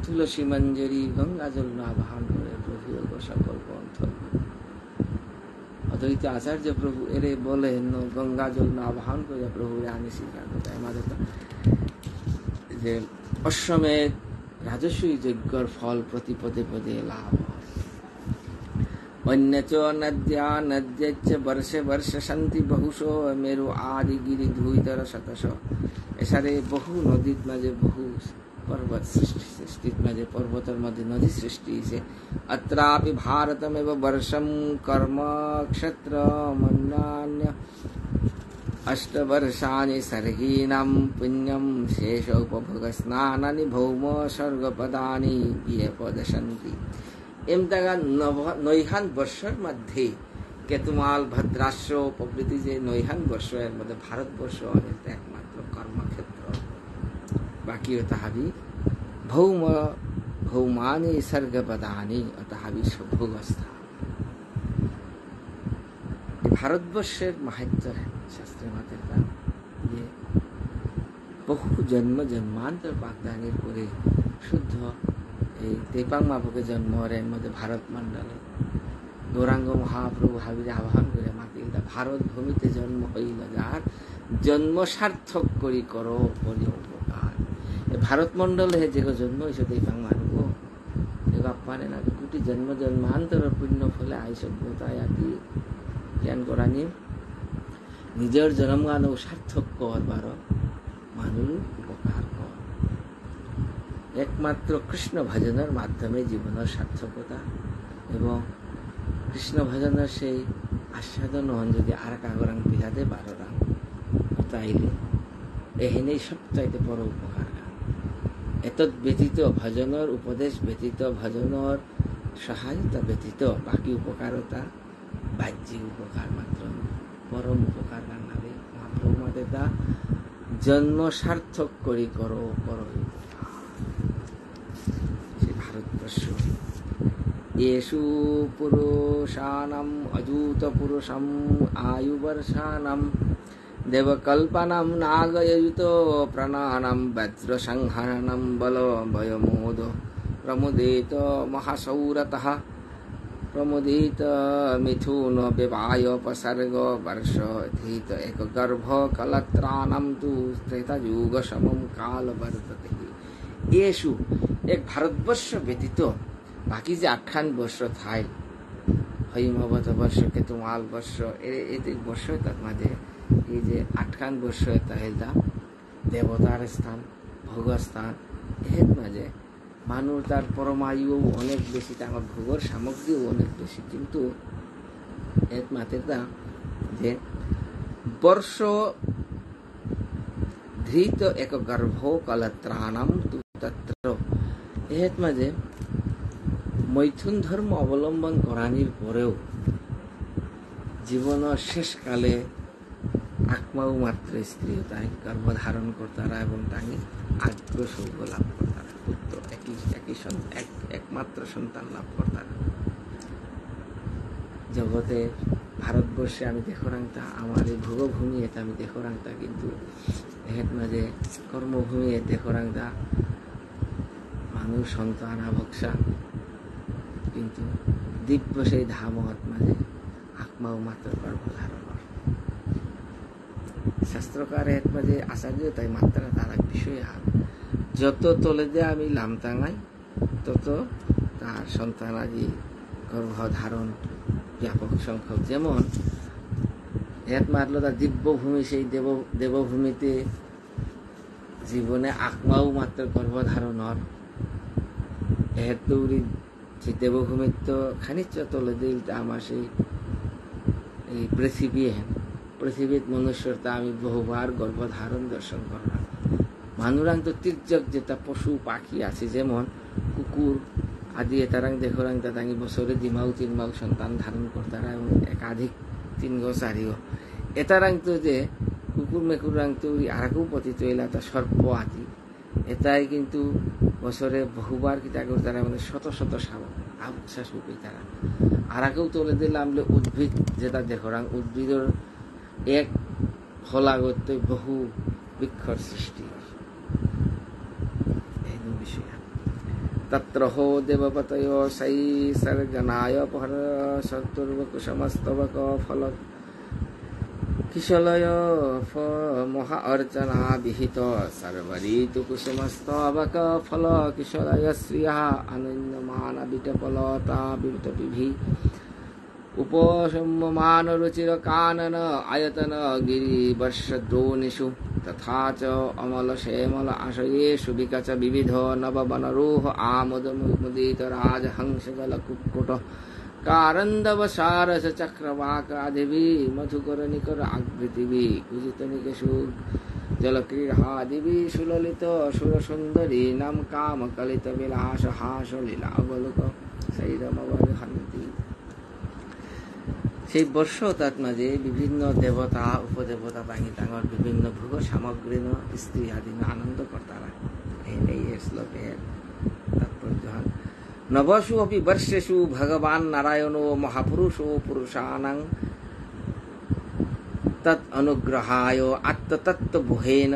তুলসী মঞ্জরি গঙ্গা জল আবাহন করে প্রভু সকল পন্থ অদ্বৈত আচার্য প্রভু এরে বলেন গঙ্গা জল আবাহন করে প্রভু আনিছিল। আমাদের যে অশ্বমেধ রাজস্বী যজ্ঞর ফল প্রতি পদে পদে লাভ। অন্যচ নদ্যা নদ্যচ্চ বর্ষে বর্ষ শান্তি বহুশো মেরু আদি গিরি ধুইতর শতশ, এসারে বহু নদীর মাঝে বহু পর্বত সৃষ্টির মাঝে পর্বতের মধ্যে নদী সৃষ্টি হয়েছে। অত্রাপি ভারতমেব বর্ষম কর্ম ক্ষেত্র মন্যান্য অষ্টবর্ষানি সর্গীনাম পুণ্যম শেষ উপভোগ স্নানানি ভৌম স্বর্গপদানি গিয়ে পদশন্তি। এম জায়গা নৈহান বর্ষের মধ্যে কেতুমাল ভদ্রাস্য প্রভৃতি যে নৈহান বর্ষ এর মধ্যে ভারতবর্ষ একমাত্র কর্মক্ষেত্র, বাকি তাহাবি ভৌম ভৌমানি স্বর্গপদানি তাহাবি ভোগস্থা। ভারতবর্ষের মাহাত্য শাস্ত্রের মাতের যে বহু জন্ম জন্মান্তর বাগদানের পরে শুদ্ধ এই তেপাং মাপকে জন্ম এর মধ্যে ভারত মন্ডলে গৌরাঙ্গ মহাপ্রভু হাবিরে আহ্বান করে মাতিল ভারত ভূমিতে জন্ম হইল যার, জন্ম সার্থক করি করো বলি উপকার। ভারত মন্ডলে যে জন্ম হয়েছে তেপাং মানব মানে না কোটি জন্ম জন্মান্তর পুণ্য ফলে আই সভ্যতায় আকি জ্ঞান করানি নিজের জন্মগান সার্থক করবার মানুষ উপকার কর। একমাত্র কৃষ্ণ ভজনের মাধ্যমে জীবনের সার্থকতা এবং কৃষ্ণ ভজনের সেই আস্বাদন হন যদি আর কাগরাং পিহাদে 12 রাং তাইলে এহেনেই সবচাইতে বড় উপকার গান। এত ব্যতীত ভজনের উপদেশ ব্যতীত ভজনের সহায়তা ব্যতীত বাকি উপকারতা বাহ্যিক উপকার মাত্র, পরম উপকার গান নামে মহাপ্রভু মাদের তা জন্ম সার্থক করি করো করো ভারতবর্ষ। येषु पुरुषाणाम् अजूत पुरुषम् आयुवर्षाणाम् देवकल्पनम् नागयुतो प्रणानम् वज्रसंहरणम् बलभयमोद प्रमुदित महासौरतः प्रमुदित मिथुन विवायोपसर्ग वर्षधीत एकगर्भ कलत्राणम् तु त्रेतायुगसमम् काल वर्तते। येषु एक भारतवर्ष व्यतीत বাকি যে 58 বর্ষ থাই হৈমবত বর্ষ কেতুমাল বর্ষ এই বর্ষ তার মাঝে এই যে 58 বর্ষ তাহেলদা দেবতার স্থান ভোগস্থান এর মাঝে মানুষ তার পরমায়ু অনেক বেশি, তার ভোগের সামগ্রীও অনেক বেশি, কিন্তু এর মাঝে তা যে বর্ষ ধৃত এক গর্ভ কলত্রাণম তত্র এর মাঝে মৈথুন ধর্ম অবলম্বন করানির পরেও জীবনের শেষকালে আত্মাও মাত্র স্ত্রী তাই গর্ভধারণ করতারা এবং তাকে আগ্র সৌভাগ্য লাভ করতারা, পুত্র একই একমাত্র সন্তান লাভ করতারা। জগতে ভারতবর্ষে আমি দেখরাংতা আমার এই ভোগভূমি এটা আমি দেখরাংতা কিন্তু এহেত মাঝে কর্মভূমি দেখরাংতা মানুষ সন্তান ভক্সা কিন্তু দিব্য সেই ধামত মাঝে আত্মাও মাত্র গর্ভধারণর শাস্ত্রকার এর মাঝে আচার্য তাই মাত্রা তার এক বিষয় হাত যত তলে দিয়ে আমি লামতাঙাই তত তার সন্তানাদি গর্ভধারণ ব্যাপক সংখ্যক যেমন এত মারলো তার দিব্যভূমি সেই দেবভূমিতে জীবনে আত্মাও মাত্র গর্ভধারণর এর দৌড়ি সেই দেবভূমির তো খানিক তলে দিল আমার সেই এই পৃথিবীত মনুষ্যর তা আমি বহুবার গর্ভধারণ দর্শন করলাম মানুরাং তো তির্যক যেটা পশু পাখি আছে যেমন কুকুর আদি এতারাং দেখরাং তাতাঙ্গি বছরে দিমাও তিনমাও সন্তান ধারণ করতারা এবং একাধিক 3 গো 4 গো এতারাং তো যে কুকুর মেকুরাং তো আরাকেও পতিত হইলা তা সর্প আদি এটাই কিন্তু বছরে বহুবার কিতা করতারা মানে শত শত আবশ্বাস রূপে তারা আরাকেও তুলে দিলাম উদ্ভিদ যেটা দেখরাং উদ্ভিদের এক ফলাগত বহু বৃক্ষর সৃষ্টি এই বিষয় তত্র হো দেবপতয় সৈ সর্গনায় পহর সতুর্বকুশমস্তবক ফল কিশলয় মহা অর্চনা বিহিত সর্বঋতু কুসুমস্তবক ফল কিশলয় শ্রিয়া অনন্যমান বিটপলতা বিটপিভি উপসম্যমান রুচির কানন আয়তন গিরি বর্ষদ্রোণিষু তথা চ অমল শ্যামল আশয়েষু বিকচ বিবিধ নববনরোহ আমোদমুদিত রাজহংসগল কুক্কুট কারন্দব সারস চক্রবাক আদিভি মধুকর নিকর আকৃতিভি কুজিত নিকেশু জলক্রীড়াদিভি সুললিত সুরসুন্দরী নাম কাম কলিত বিলাস হাস লীলা অবলোক শৈরমবর্হন্তি সেই বর্ষ তার মাঝে বিভিন্ন দেবতা উপদেবতা তাঙ্গি তাঙ্গর বিভিন্ন ভোগ সামগ্রী স্ত্রী আদি আনন্দ করতারা এই শ্লোকের তাৎপর্য নবসু অপি বর্ষেষু ভগবান নারায়ণ মহাপুরুষো পুরুষানাং তৎ অনুগ্রহায় আত্মতত্ত্ববোধেন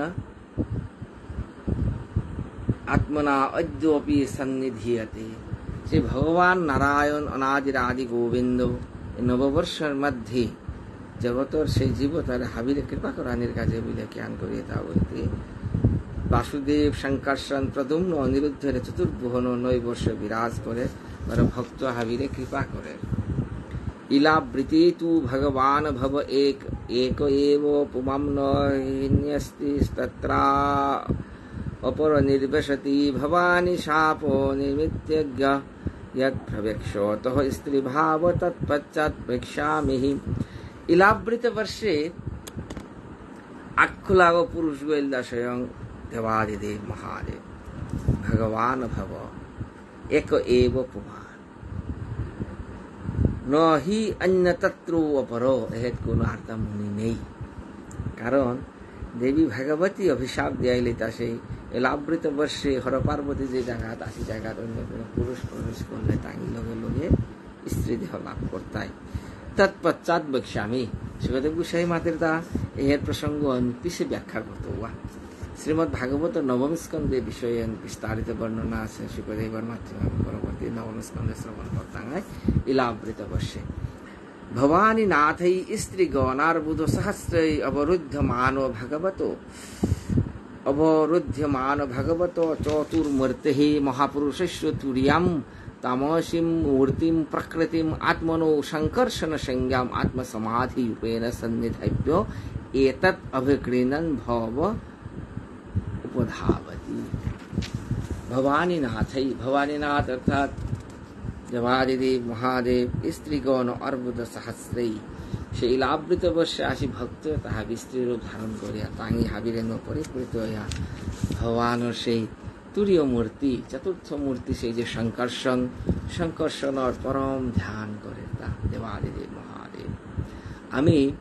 আত্মনা অদ্যোপি সন্নিধীয়তে সে ভগবান নারায়ণ অনাদিরাদি গোবিন্দ নববর্ষের মধ্যে জগতর সেই জীবতার হাবিরে কৃপা করানির কাজে বলে জ্ঞান করিয়ে তা বলতে বাসুদেব শঙ্কর্ষণ প্রদ্যুম্ন অনিরুদ্ধের চতুর্ভুবন 9 বর্ষ বিরাজ করে ভক্ত হাবিরে কৃপা করে ইলাবৃতি তু ভগবান ভব এক এব পুমাম নস্তি তত্রা অপর নির্বসতি ভবানী শাপ নিমিত্যজ্ঞ यद प्रवेक्षोतः स्त्री भाव तत्पश्चात प्रेक्षामि इलावृत वर्षे अखुलाव पुरुष गोविंद स्वयं देवादिदेव महादेव भगवान भव एक एव पुमान न हि अन्य तत्रो अपरो एहेत कोनो अर्थ मुनि नहीं कारण देवी भगवती अभिशाप दियाइलिता সেই এলাবৃত বর্ষে হর পার্বতী যে জায়গাত আসি জায়গাত অন্য কোনো পুরুষ প্রবেশ করলে তাঙ্গি লগে লগে স্ত্রী দেহ লাভ করতাই তৎপশ্চাৎ বক্ষ্যামি সুখদেব গোসাই মাতের তা এর প্রসঙ্গ পিছে ব্যাখ্যা করতে হওয়া শ্রীমদ্ ভাগবত নবম স্কন্ধে বিষয়ে বিস্তারিত বর্ণনা আছে সুখদেবর মাধ্যমে পরবর্তী নবম স্কন্ধে শ্রবণ করতাঙ্গায় ইলাবৃত বর্ষে ভবানী নাথৈ স্ত্রী গণার্বুদ সহস্রৈ অবরুদ্ধমান ভগবত চতুর্মূর্তে মহাপুরুষস্য তুর্যাম তামসীম মূর্তিম প্রকৃতিম আত্মনো সংকর্ষণ সংজ্ঞাম আত্মসমাধিরূপেণ সন্নিধব্য এতৎ অভিক্রীণন ভব উপধাবতি ভবানীনাথৈ ভবানীনাথ অর্থাৎ দেবাদিদেব মহাদেব স্ত্রীগণ অর্বুদ সহস্রৈ সেই ইলাবৃত বর্ষে আসি ভক্ত তাহা স্ত্রী রূপ ধারণ করিয়া তাঙ্গি হাবিরে পরিপূরিত হইয়া ভগবানের সেই তুরীয় মূর্তি চতুর্থ মূর্তি সেই যে সংকর্ষণর পরম ধ্যান করে তা দেবাদিদেব মহাদেব আমি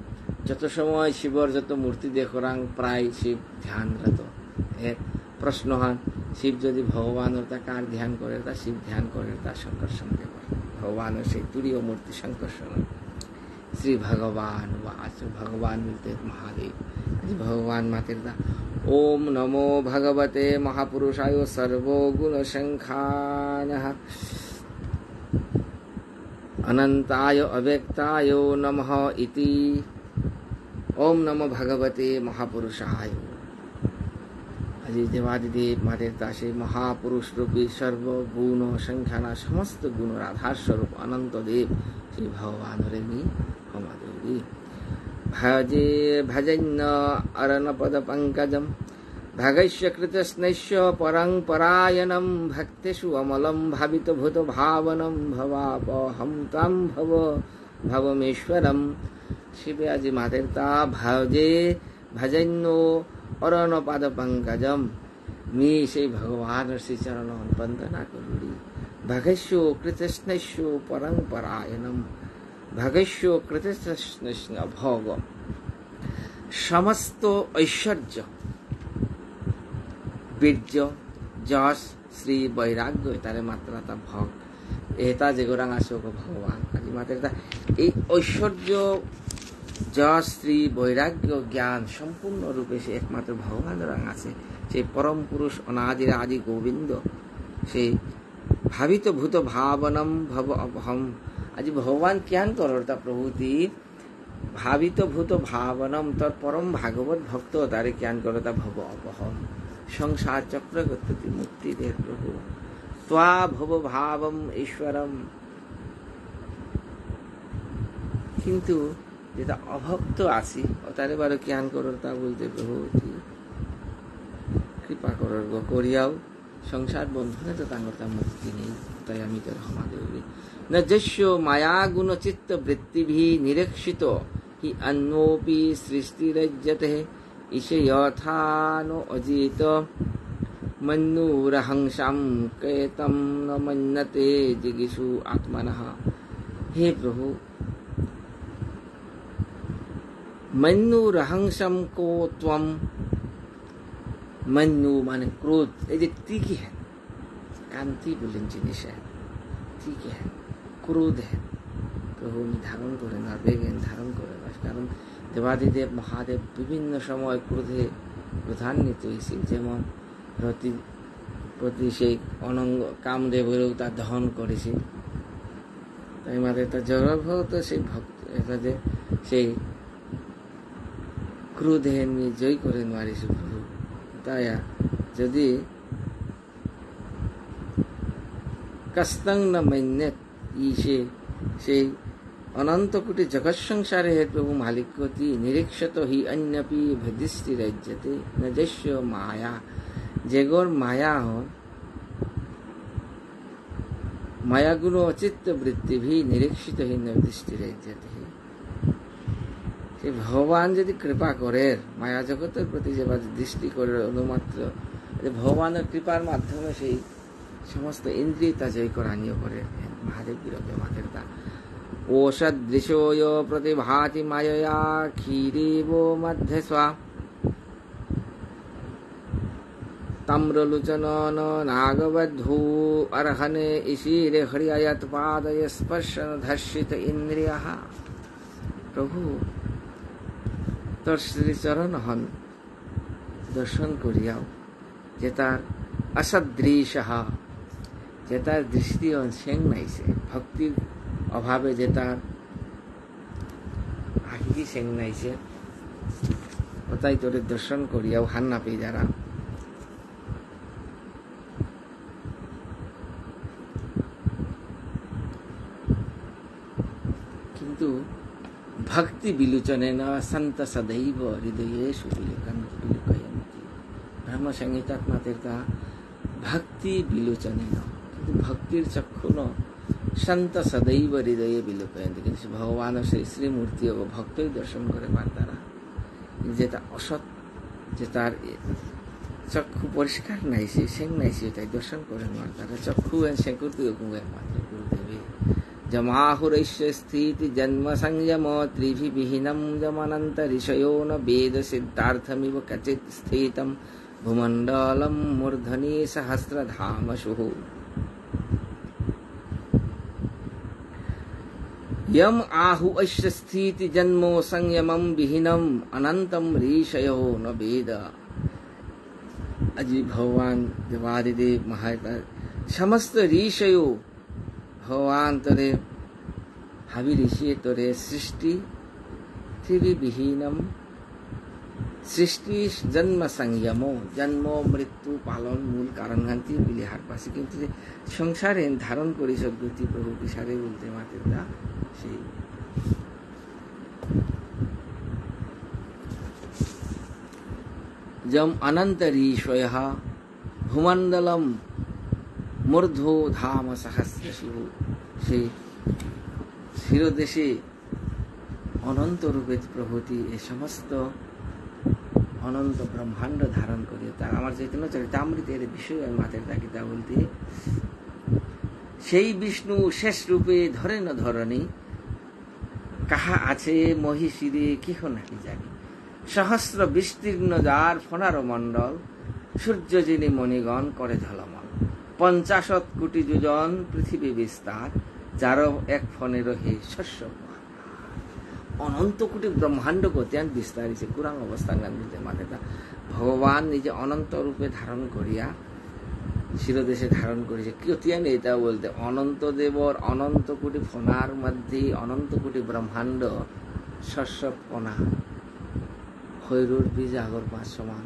যত সময় শিবর যত মূর্তি দেখরাং প্রায় শিব ধ্যানরত এর প্রশ্ন হন শিব যদি ভগবানের তা কার ধ্যান করে তা শিব ধ্যান করে তা সংকর্ষণকে করে ভগবানের সেই তুরীয় মূর্তি সংকর্ষণ श्री भगवान वाच भगवान मिलते महादेव जी भगवान मातेरता ओम नमो भगवते महापुरुषाय सर्वो गुण संखानः अनंताय अव्यक्ताय नमः इति ओम नमो भगवते महापुरुषाय আজি দেবাদিদেব মাতেরতা সেই মহাপুরুষ রূপী সর্বগুণ সংখ্যানা সমস্ত গুণের আধার স্বরূপ অনন্ত দেব সেই ভগবানরে মি ক্ষমাদেবী ভজে ভজন্য অরণপদ পঙ্কজম ভগস্য কৃতস্নৈশ্য পরং পরায়ণম ভক্তেষু অমলম ভাবিত ভূত ভাবনম ভবাপহম তম ভব ভবমেশ্বরম শিবে আজি মাতেরতা ভজে ভজন্য অরণপদ পঙ্কজম मी সেই ভগবান শ্রী চরণ বন্দনা করি ভগস্য কৃতস্নৈশ্য পরং পরায়ণম ভগস্য কৃতস্নৈশ্য ভোগ সমস্ত ঐশ্বর্য বীর্য যশ শ্রী বৈরাগ্য তারে মাত্রাতা ভোগ এটা যে গোরাং আসোক ভগবান আজি মাত্রাতা এই ঐশ্বর্য যশ শ্রী বৈরাগ্য জ্ঞান সম্পূর্ণ রূপে সে একমাত্র ভগবানের রং আছে সেই পরম পুরুষ অনাদির আদি গোবিন্দ সেই ভাবিত ভূত ভাবনম ভব অপহম আজি ভগবান জ্ঞান করতা প্রভুতি ভাবিত ভূত ভাবনম তোর পরম ভাগবত ভক্ত তারে জ্ঞান করতা ভব অপহম সংসার চক্র গতি মুক্তি দে প্রভু ত্বা ভব ভাবম ঈশ্বরম কিন্তু যেটা অভক্ত আছি তারে বারো জ্ঞান করতা বলতে প্রভু কৃপা করর গো করিয়াও সংসার বন্ধনে তো তাঙ্গর মুক্তি নেই তাই আমি তোর ক্ষমা দেবী ন যস্য মায়া গুণ চিত্ত বৃত্তিভি নিরীক্ষিত হি অন্যোপি সৃষ্টিরজ্যতে ইসে যথানো অজিত মন্নুরহংসাম কেতম ন মন্যতে জিগিষু আত্মনঃ হে প্রভু মন্নুরহংসম কো ত্বম মন্নু মানে ক্রোধ এই যে তীখি হ্যাঁ কান্তি বলেন জিনিস হ্যাঁ ঠিক হ্যাঁ ক্রোধ হ্যাঁ প্রভু ধারণ করেন আর বেগেন ধারণ করেন কারণ দেবাদিদেব মহাদেব বিভিন্ন সময় ক্রোধে প্রধান্বিত হয়েছে যেমন প্রতি সেই অনঙ্গ কামদেবেরও তা দহন করেছে তাই মাদের তা জড়ভক্ত সেই ভক্ত এটা যে সেই ক্রোধে জয় করে মারিছে প্রভু তাই যদি কস্তং ন মন্যত ইসে সেই অনন্ত কোটি জগৎ সংসারে হে প্রভু মালিকতি নিরীক্ষত হি অন্যপি ভদিষ্টি রাজ্যতে ন যস্য মায়া যেগর মায়া হ মায়াগুণ অচিত্ত বৃত্তি ভি নিরীক্ষিত হি নদৃষ্টি রাজ্যতে সেই ভগবান যদি কৃপা করে মায়া জগতের প্রতি যে দৃষ্টি করে অনুমাত্র ভগবানের কৃপার মাধ্যমে সেই সমস্ত ইন্দ্রিয় তা জয় করানীয় করে মহাদেব বিরোধে মাতেরতা ওষদৃশোয় প্রতিভাতি মায়য়া ক্ষীরেব মধ্যস্বা তাম্রলোচন নাগবধূ অর্হনে ইশিরে হরিয়ত পাদয় স্পর্শন ধর্ষিত ইন্দ্রিয় প্রভু তোর শ্রীচরণ হন দর্শন করিয়াও যে তার অসদৃশ যে তার দৃষ্টি সেং নাইছে ভক্তির অভাবে যে তার আখি সেং নাইছে ওটাই তোরে দর্শন করিয়াও হান না পেয়ে যারা কিন্তু ভক্তি বিলোচনে ন সন্ত সদৈব হৃদয়েষু বিলোকয়ন্তি ব্রহ্ম সংহিতাত মাতেরতা ভক্তি বিলোচনে ন কিন্তু ভক্তির চক্ষু ন সন্ত সদৈব হৃদয়ে বিলোকয়ন্তি কিন্তু ভগবান সেই শ্রীমূর্তি ও ভক্তই দর্শন করে পার তারা যেটা অসৎ যে তার চক্ষু পরিষ্কার নাইছে সেং নাইছে তাই দর্শন করে মার তারা চক্ষু সেঁকুতি একমাত্র গুরুদেবে जमाहुरैश्य स्थिति जन्म संयम त्रिभिविहीनं जमनन्त ऋषयो न वेद सिद्धार्थमिव कचित् स्थितं भूमण्डलं मूर्धनि सहस्रधामशुः यम आहु अश्य स्थिति जन्मो संयमम विहीनम अनंतम ऋषयो न वेद। अजी भगवान देवादिदेव महादेव समस्त ऋषयो भगवान तोरे हाबी ऋषि तोरे सृष्टि पृथ्वी विहीनम सृष्टि जन्म संयमो जन्म मृत्यु पालन मूल कारण गांती बिलिहार पासी किंतु संसारे धारण करी सद्गति प्रभु विचारे बोलते मातेदा সেই जम अनंत ऋषयः भूमंडलम मूर्धो धाम सहस्र शिव সেই শিরদেশে অনন্ত রূপে প্রভুতি এই সমস্ত অনন্ত ব্রহ্মাণ্ড ধারণ করে তার আমার চৈতন্য চরিতামৃতের বিষয় মাতের তাকিতা বলতে সেই বিষ্ণু শেষ রূপে ধরে ন ধরণী কাহা আছে মহিষীরে কেহ নাকি জানি সহস্র বিস্তীর্ণ যার ফণার মণ্ডল সূর্য যিনি মণিগণ করে ঝলমল ৫০ কোটি যোজন পৃথিবী বিস্তার যার এক ফণের হে শস্য অনন্ত কোটি ব্রহ্মাণ্ড গতিয়ান বিস্তারিছে কুরাং অবস্থান গান্ধীতে মাথেটা ভগবান নিজে অনন্ত রূপে ধারণ করিয়া শিরদেশে ধারণ করেছে কতিয়ান এটা বলতে অনন্ত দেবর অনন্ত কোটি ফণার মধ্যে অনন্ত কোটি ব্রহ্মাণ্ড শস্য ফণা হৈরুর বীজ আগর ৫ সমান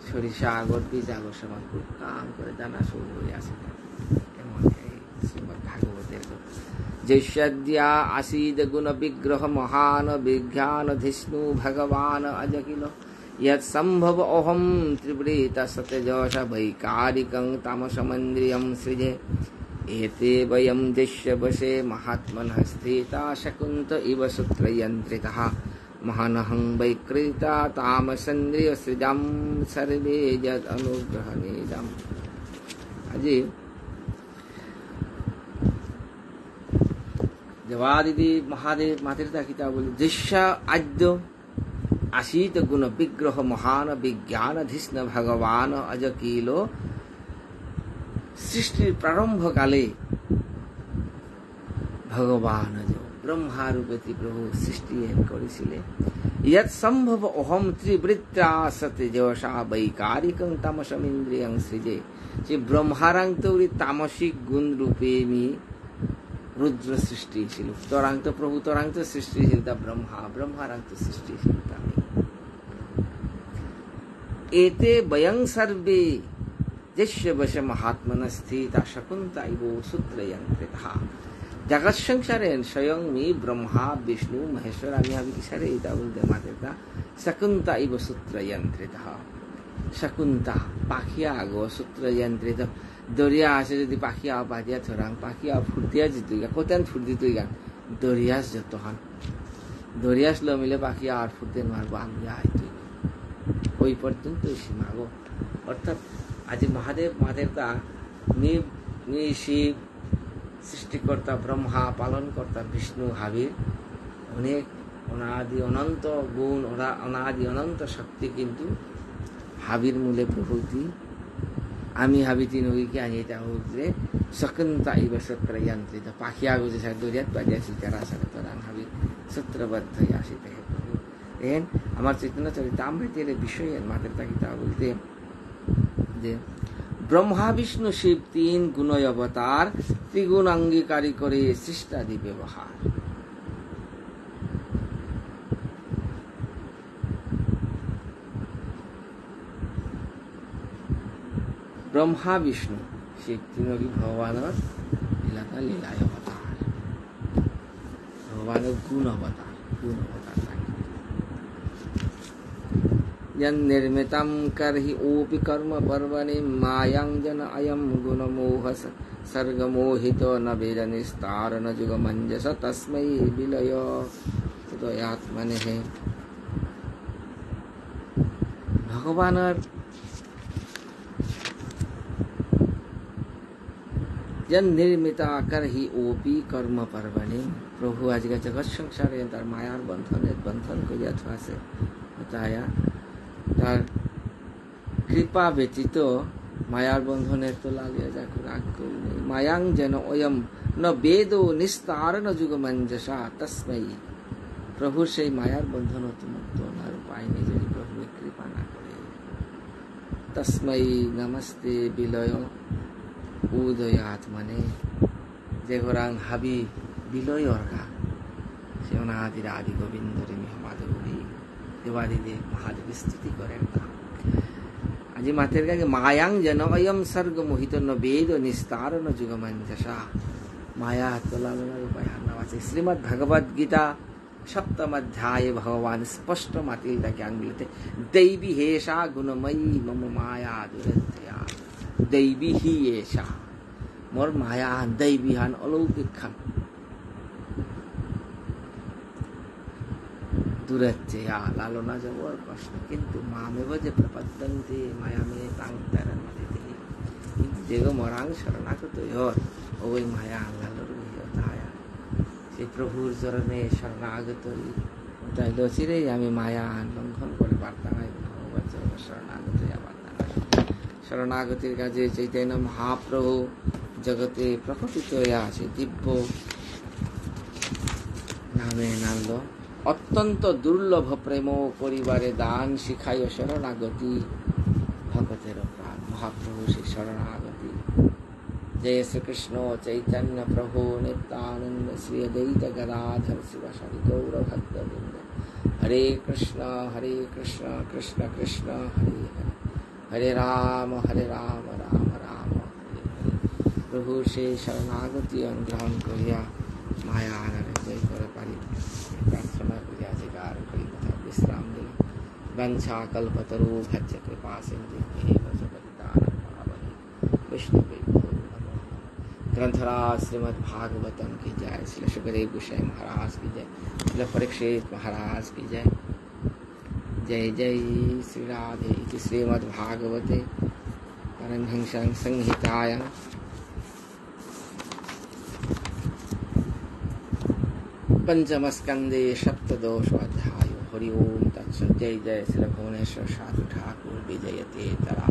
সরিষা আগর বীজ আগর সমান খুব কাম করে জানা শুরু হয়ে আসে এমন এই শ্রীমদ্ ভাগবতের जैष्यद्या आसीद गुण विग्रह महान विज्ञान धिष्णु भगवान अजकिल यत् संभव अहम त्रिवृत सत्यजोष वैकारिकं तामसमन्द्रियं सृजे एते वयं दृश्य वशे महात्मनः स्थिता शकुन्त इव सूत्रयन्त्रितः महानहं वैकृता तामसन्द्रिय सृजं सर्वे यद् अनुग्रहनेदम् अजी देवादिदेव महादेव मातृता किता बोले दृश्य आद्य आशीत गुण विग्रह महान विज्ञान धिष्ण भगवान अजकिलो सृष्टिर प्रारंभ काले भगवान जो ब्रह्मा रूपति प्रभु सृष्टि करिছিলে यत् संभव अहम त्रिवृत्ता सत्यजोषा वैकारिकं तामसमिन्द्रियं सृजे जे ब्रह्मारां तौरी तामसिक गुण रूपे मी रुद्र सृष्टि ছিল তরাঙ্ক প্রভু তরাঙ্ক সৃষ্টি ছিল তা ব্রহ্মারাঙ্ক সৃষ্টি ছিল তা এতে বয়ং সর্বে যস্য বশ মহাত্মন স্থিতা শকুন্তা ইব সূত্রয়ন্ত্রিতা জগৎ সংসারে স্বয়ং মি ব্রহ্মা বিষ্ণু মহেশ্বর আমি বিসারে এটা বলতে মাতেতা শকুন্তা ইব সূত্রয়ন্ত্রিতা শকুন্তা পাখিয়া গো সূত্রয়ন্ত্রিত দরিয়া আছে যদি পাখিয়া বাজিয়া থরাং পাখিয়া ফুর্তিয়া জিতুইগা কোতেন ফুর্তি তুইগা দরিয়াস যতখান দরিয়াস লমিলে পাখিয়া আর ফুর্তে মারবো আমি আইতুই ওই পর্যন্ত সীমাগো অর্থাৎ আজ মহাদেব মাদেবতা নি শিব সৃষ্টিকর্তা ব্রহ্মা পালনকর্তা বিষ্ণু হাবির অনেক অনাদি অনন্ত গুণ অনাদি অনন্ত শক্তি কিন্তু হাবির মূলে প্রভৃতি আমি হাবিতি নদীকে আনি এটা হচ্ছে শকুন্তা ইব সূত্রয়ন্ত্রিত পাখিয়া গুজে সাথে দরিয়াত বাজিয়াছিল যারা সাথে তরাং হাবি সূত্রবদ্ধ আসিতে হে প্রভু এন আমার চৈতন্য চরিতামৃতের বিষয়ে মাতের তাকিতা বলতে যে ব্রহ্মা বিষ্ণু শিব ৩ গুণয় অবতার ত্রিগুণ অঙ্গীকারী করে সৃষ্টাদি ব্যবহার ब्रह्मा विष्णु शिव तीनों की भगवान लीलाय अवतार भगवान गुण अवतार निर्मितम करहि ओपि कर्म पर्वणि मायांजन अयम गुण मोह सर्ग मोहितो न वेद निस्तार न जुग मंजस तस्मै विलय उदयात्मने है भगवान जन निर्मिता कर ही ओपी कर्म पर्वणे प्रभु आज का जगत संसार तार मायार बंधन को यथवा से बताया तार कृपा व्यतीत মায়ার বন্ধনের তো লালিয়া যাকে রাগ করি নেই। মায়াং যেন অয়ম ন বেদো নিস্তারণ যুগমঞ্জসা তস্মৈ। প্রভুর সেই মায়ার বন্ধন হতে মুক্ত হওয়ার উপায় নেই যদি প্রভু কৃপা না করে। তস্মৈ নমস্তে বিলয় উদয় আত্মনে। যে গোরাং হাবি বিলয় অর্ঘা সে অনাদির আদি গোবিন্দরে মিহমাধবী দেবাদিদেব মহাদেব স্তুতি করেন না। আজি মাতের কাছে মায়াং যেন অয়ম সর্গ মোহিত ন বেদ নিস্তারণ যুগমঞ্জসা। মায়া তোলানোর উপায় নাম আছে। শ্রীমদ্ ভগবদ গীতা সপ্তম অধ্যায়ে ভগবান স্পষ্ট মাতিল জ্ঞান মিলতে दैवी हेषा गुणमयी मम माया दुरत्यया। दैवी ही एषा मोर माया दैवी हान अलौकिक खान दुरत्यया लालना जब और प्रश्न किंतु मामेव जे प्रपद्यन्ते माया में तांतरन देते जेगो मोरांग शरणागत योर ओई माया लालर होताया से प्रभुर चरणे शरणागत তাইলে চিরেই আমি মায়া লঙ্ঘন করে পারতাম না। ভগবত চরণে শরণাগত পারতাম না। শরণাগতির কাজে চৈতন্য মহাপ্রভু জগতে প্রকটিত হয়ে আছে। দিব্য নামে নামল অত্যন্ত দুর্লভ প্রেম পরিবারে দান শিখাই শরণাগতি ভগতের প্রাণ। মহাপ্রভু সেই শরণাগতি। जय श्री कृष्ण चैतन्य प्रभु नित्यानंद श्री अद्वैत गदाधर शिवासादि गौर भक्तवृंद। हरे कृष्ण कृष्ण कृष्ण हरे हरे हरे राम राम राम हरे हरे। प्रभु से शरणागति अनुग्रहण करिया माया आनरे जय कर पारि प्रार्थना करिया जिगार करी तथा विश्राम दिल। वंशा कल्पतरु भज्य कृपा सिंधु विष्णु ग्रंथराज श्रीमद् भागवतम की जय। श्री सुखदेव गोसाई महाराज की जय। श्री परीक्षित महाराज की जय। जय जय श्री राधे। इति श्रीमद् भागवते परमहंस संहितायां पंचम स्कंदे सप्तदशोऽध्यायो। हरि ओम तत्सत्। जय जय श्री भुवनेश्वर साधु ठाकुर विजयते तरा।